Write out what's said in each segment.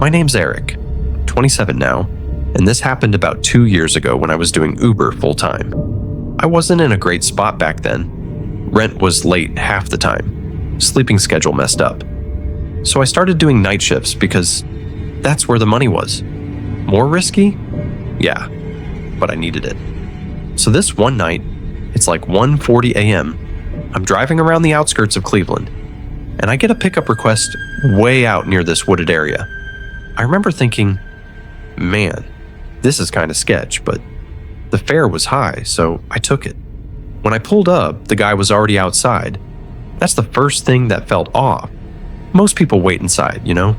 My name's Eric, 27 now, and this happened about 2 years ago when I was doing Uber full-time. I wasn't in a great spot back then. Rent was late half the time. Sleeping schedule messed up. So I started doing night shifts because that's where the money was. More risky? Yeah, but I needed it. So this one night, it's like 1:40 a.m., I'm driving around the outskirts of Cleveland, and I get a pickup request way out near this wooded area. I remember thinking, man, this is kind of sketch, but the fare was high, so I took it. When I pulled up, the guy was already outside. That's the first thing that felt off. Most people wait inside, you know?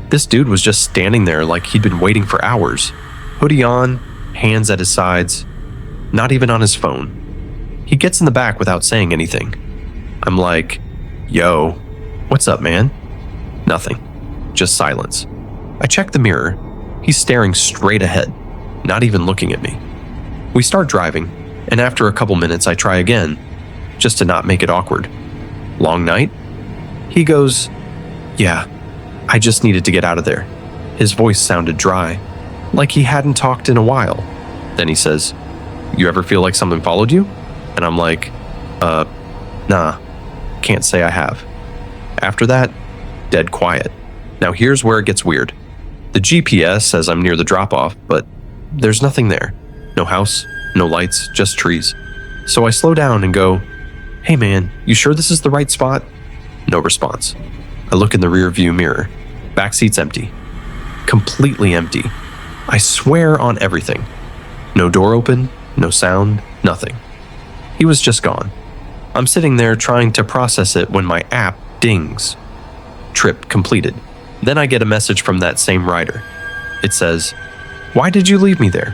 This dude was just standing there like he'd been waiting for hours. Hoodie on, hands at his sides, not even on his phone. He gets in the back without saying anything. I'm like, yo, what's up, man? Nothing. Just silence. I check the mirror. He's staring straight ahead, not even looking at me. We start driving, and after a couple minutes I try again, just to not make it awkward. Long night? He goes, yeah, I just needed to get out of there. His voice sounded dry, like he hadn't talked in a while. Then he says, you ever feel like something followed you? And I'm like, nah, can't say I have. After that, dead quiet. Now here's where it gets weird. The GPS says I'm near the drop-off, but there's nothing there. No house, no lights, just trees. So I slow down and go, hey man, you sure this is the right spot? No response. I look in the rear view mirror. Back seat's empty. Completely empty. I swear on everything. No door open, no sound, nothing. He was just gone. I'm sitting there trying to process it when my app dings. Trip completed. Then I get a message from that same rider. It says, why did you leave me there?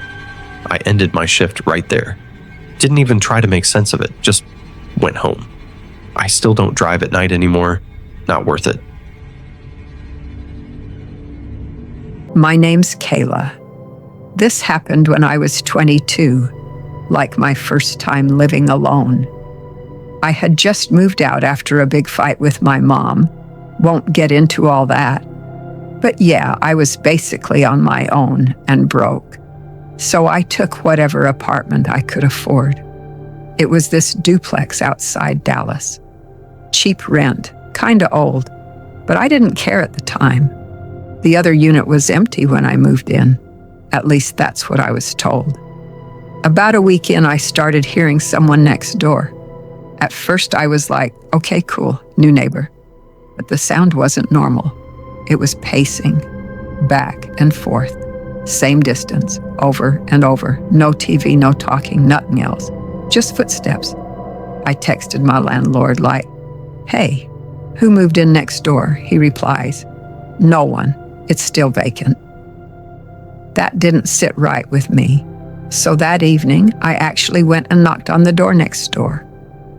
I ended my shift right there. Didn't even try to make sense of it, just went home. I still don't drive at night anymore. Not worth it. My name's Kayla. This happened when I was 22, like my first time living alone. I had just moved out after a big fight with my mom. Won't get into all that. But yeah, I was basically on my own and broke. So I took whatever apartment I could afford. It was this duplex outside Dallas. Cheap rent, kinda old, but I didn't care at the time. The other unit was empty when I moved in. At least that's what I was told. About a week in, I started hearing someone next door. At first I was like, okay, cool, new neighbor. But the sound wasn't normal. It was pacing, back and forth, same distance, over and over. No TV, no talking, nothing else. Just footsteps. I texted my landlord like, hey, who moved in next door? He replies, no one. It's still vacant. That didn't sit right with me. So that evening, I actually went and knocked on the door next door.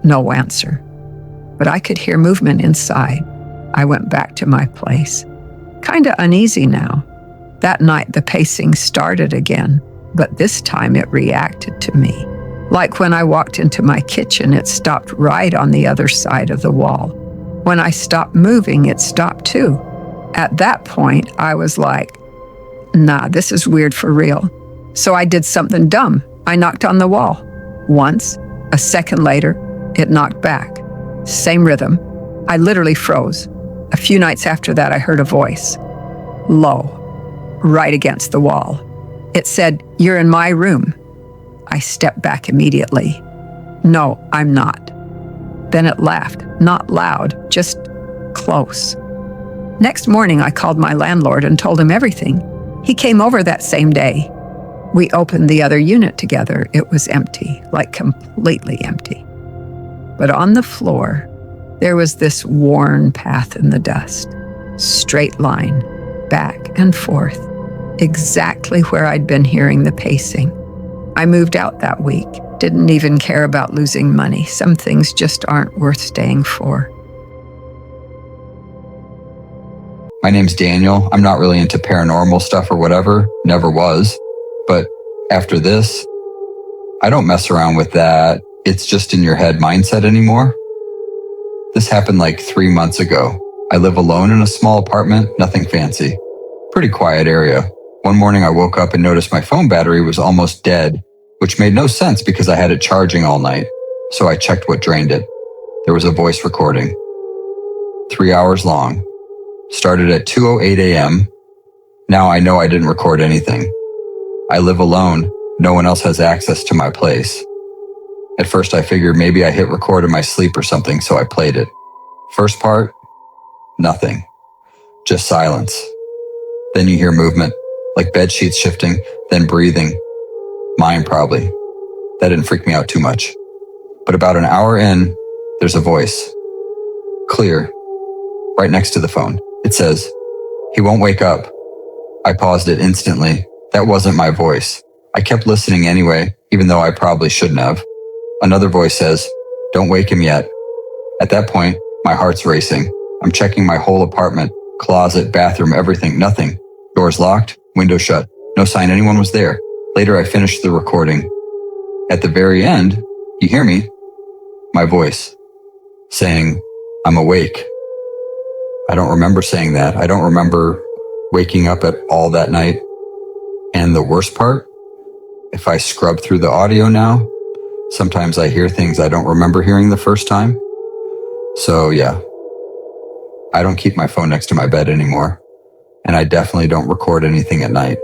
No answer. But I could hear movement inside. I went back to my place. Kinda uneasy now. That night, the pacing started again, but this time it reacted to me. Like when I walked into my kitchen, it stopped right on the other side of the wall. When I stopped moving, it stopped too. At that point, I was like, nah, this is weird for real. So I did something dumb. I knocked on the wall. Once, a second later, it knocked back. Same rhythm. I literally froze. A few nights after that, I heard a voice. Low, right against the wall. It said, you're in my room. I stepped back immediately. No, I'm not. Then it laughed, not loud, just close. Next morning, I called my landlord and told him everything. He came over that same day. We opened the other unit together. It was empty, like completely empty. But on the floor, there was this worn path in the dust. Straight line, back and forth, exactly where I'd been hearing the pacing. I moved out that week, didn't even care about losing money. Some things just aren't worth staying for. My name's Daniel. I'm not really into paranormal stuff or whatever, never was. But after this, I don't mess around with that it's just in your head mindset anymore. This happened like 3 months ago. I live alone in a small apartment, nothing fancy. Pretty quiet area. One morning I woke up and noticed my phone battery was almost dead, which made no sense because I had it charging all night. So I checked what drained it. There was a voice recording. 3 hours long. Started at 2:08 a.m. Now I know I didn't record anything. I live alone. No one else has access to my place. At first I figured maybe I hit record in my sleep or something, so I played it. First part, nothing. Just silence. Then you hear movement, like bed sheets shifting, then breathing. Mine probably. That didn't freak me out too much. But about an hour in, there's a voice. Clear. Right next to the phone. It says, "He won't wake up." I paused it instantly. That wasn't my voice. I kept listening anyway, even though I probably shouldn't have. Another voice says, "Don't wake him yet." At that point, my heart's racing. I'm checking my whole apartment, closet, bathroom, everything, nothing. Doors locked, window shut. No sign anyone was there. Later, I finished the recording. At the very end, you hear me? My voice saying, "I'm awake." I don't remember saying that. I don't remember waking up at all that night. And the worst part, if I scrub through the audio now, sometimes I hear things I don't remember hearing the first time. So yeah, I don't keep my phone next to my bed anymore. And I definitely don't record anything at night.